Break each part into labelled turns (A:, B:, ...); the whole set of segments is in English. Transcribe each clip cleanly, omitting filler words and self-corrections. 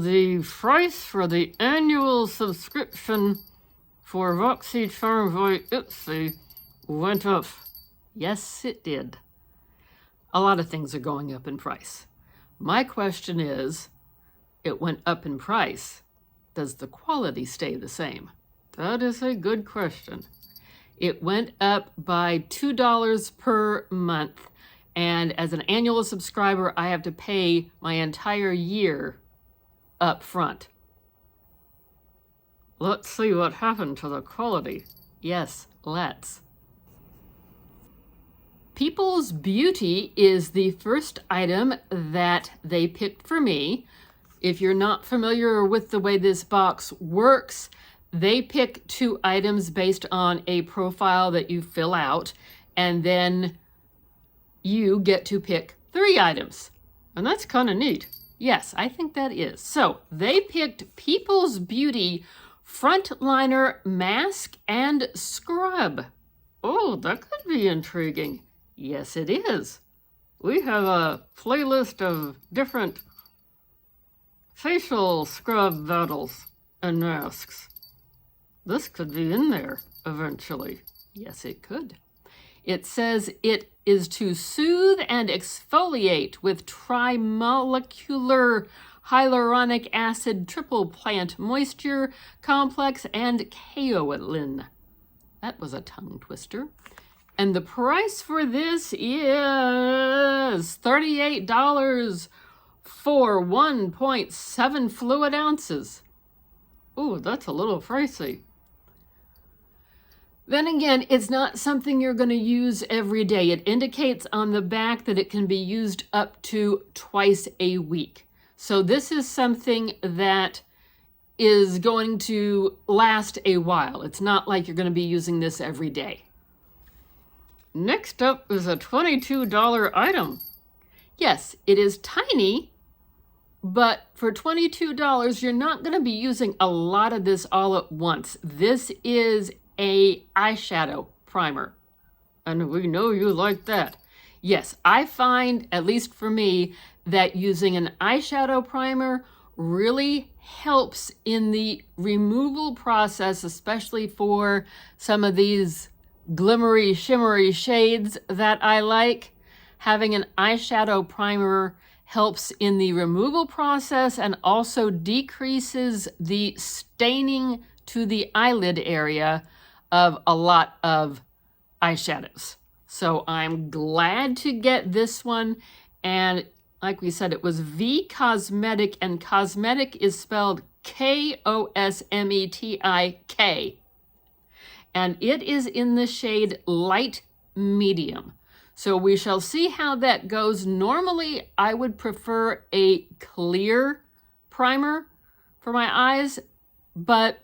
A: the price for the annual subscription for Boxycharm by Ipsy went up. Yes, it did. A lot of things are going up in price. My question is, it went up in price. Does the quality stay the same? That is a good question. It went up by $2 per month. And as an annual subscriber, I have to pay my entire year up front. Let's see what happened to the quality. Yes, let's. People's Beauty is the first item that they picked for me. If you're not familiar with the way this box works, they pick 2 items based on a profile that you fill out, and then you get to pick 3 items. And that's kind of neat. Yes, I think that is. So they picked People's Beauty Frontliner Mask and Scrub. Oh, that could be intriguing. Yes, it is. We have a playlist of different facial scrub bottles and masks. This could be in there eventually. Yes, it could. It says it is to soothe and exfoliate with trimolecular hyaluronic acid triple plant moisture complex and kaolin. That was a tongue twister. And the price for this is $38 for 1.7 fluid ounces. Ooh, that's a little pricey. Then again, it's not something you're going to use every day. It indicates on the back that it can be used up to twice a week. So this is something that is going to last a while. It's not like you're going to be using this every day. Next up is a $22 item. Yes, it is tiny, but for $22, you're not going to be using a lot of this all at once. This is a eyeshadow primer, and we know you like that. Yes, I find, at least for me, that using an eyeshadow primer really helps in the removal process, especially for some of these glimmery, shimmery shades that I like. Having an eyeshadow primer helps in the removal process and also decreases the staining to the eyelid area of a lot of eyeshadows. So I'm glad to get this one. And like we said, it was V Cosmetic, and cosmetic is spelled Kosmetik. And it is in the shade Light Medium. So we shall see how that goes. Normally, I would prefer a clear primer for my eyes, but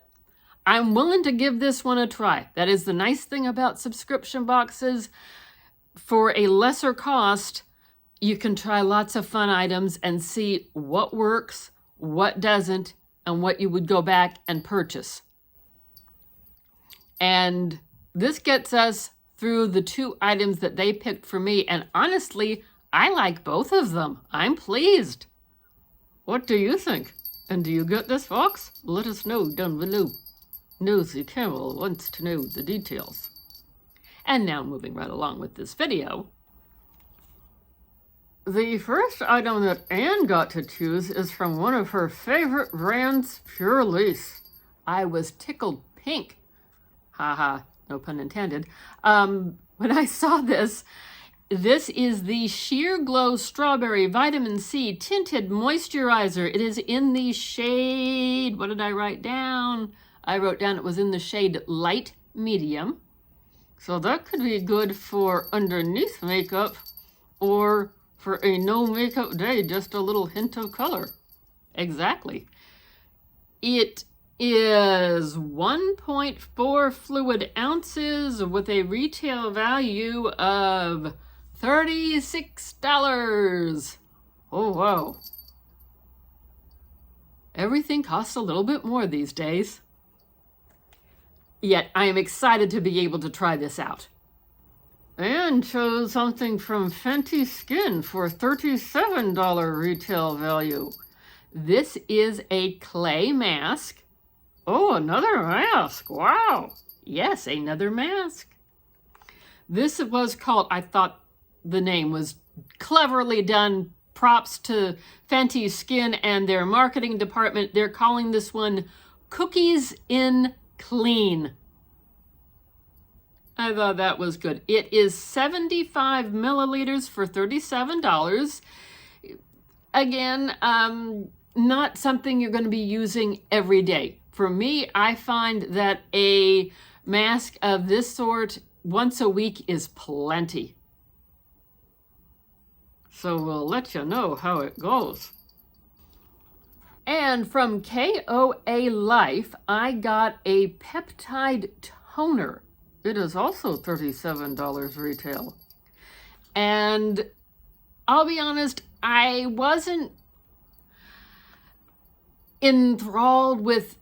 A: I'm willing to give this one a try. That is the nice thing about subscription boxes. For a lesser cost, you can try lots of fun items and see what works, what doesn't, and what you would go back and purchase. And this gets us through the 2 items that they picked for me. And honestly, I like both of them. I'm pleased. What do you think? And do you get this box? Let us know down below. Nosy Camel wants to know the details. And now moving right along with this video. The first item that Anne got to choose is from one of her favorite brands, Pure Lace. I was tickled pink. Haha, no pun intended. When I saw this, this is the Sheer Glow Strawberry Vitamin C Tinted Moisturizer. It is in the shade, what did I write down? I wrote down it was in the shade Light Medium. So that could be good for underneath makeup or for a no makeup day, just a little hint of color. Exactly. It is 1.4 fluid ounces with a retail value of $36. Oh, wow. Everything costs a little bit more these days. Yet I am excited to be able to try this out. And chose something from Fenty Skin for $37 retail value. This is a clay mask. Oh, another mask. Wow. Yes, another mask. This was called, I thought the name was cleverly done. Props to Fenty Skin and their marketing department. They're calling this one Cookies in Clean. I thought that was good. It is 75 milliliters for $37. Again, not something you're going to be using every day. For me, I find that a mask of this sort once a week is plenty. So we'll let you know how it goes. And from KOA Life, I got a peptide toner. It is also $37 retail. And I'll be honest, I wasn't enthralled with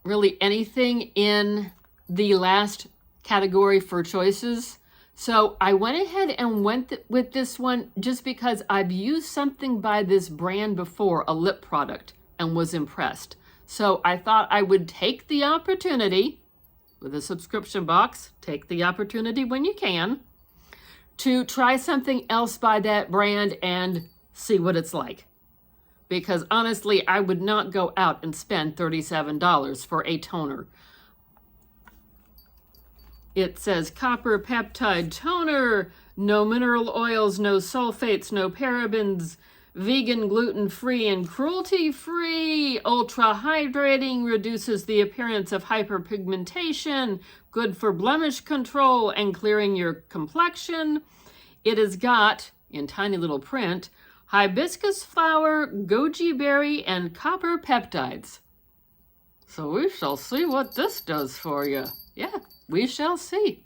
A: really anything in the last category for choices. So I went ahead and went with this one just because I've used something by this brand before, a lip product, and was impressed. So I thought I would take the opportunity with a subscription box, take the opportunity when you can, to try something else by that brand and see what it's like. Because honestly, I would not go out and spend $37 for a toner. It says copper peptide toner, no mineral oils, no sulfates, no parabens, vegan, gluten-free, and cruelty-free, ultra hydrating, reduces the appearance of hyperpigmentation, good for blemish control and clearing your complexion. It has got, in tiny little print, hibiscus flower, goji berry, and copper peptides. So we shall see what this does for you. Yeah, we shall see.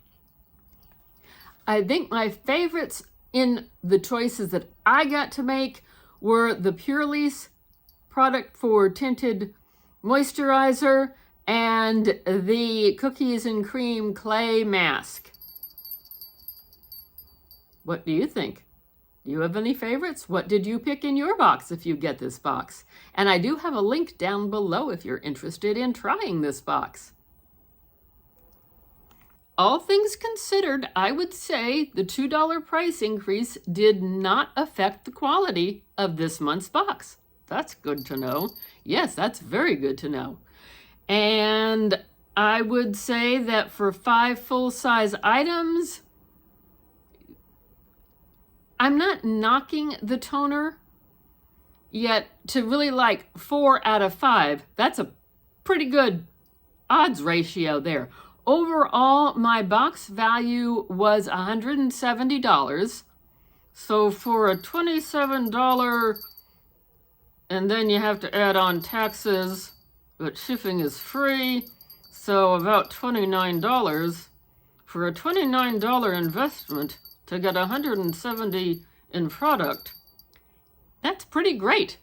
A: I think my favorites in the choices that I got to make were the Prrice product for tinted moisturizer and the Cookies and Cream clay mask. What do you think? Do you have any favorites? What did you pick in your box if you get this box? And I do have a link down below if you're interested in trying this box. All things considered, I would say the $2 price increase did not affect the quality of this month's box. That's good to know. Yes, that's very good to know. And I would say that for 5 full-size items, I'm not knocking the toner, yet to really like 4 out of 5, that's a pretty good odds ratio there. Overall, my box value was $170. So for a $27, and then you have to add on taxes, but shipping is free, so about $29. For a $29 investment to get $170 in product, that's pretty great.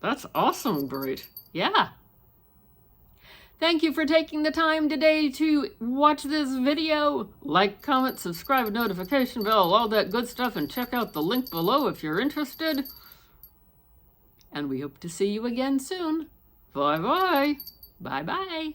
A: That's awesome great. Yeah. Thank you for taking the time today to watch this video. Like, comment, subscribe, notification bell, all that good stuff, and check out the link below if you're interested. And we hope to see you again soon. Bye-bye. Bye-bye.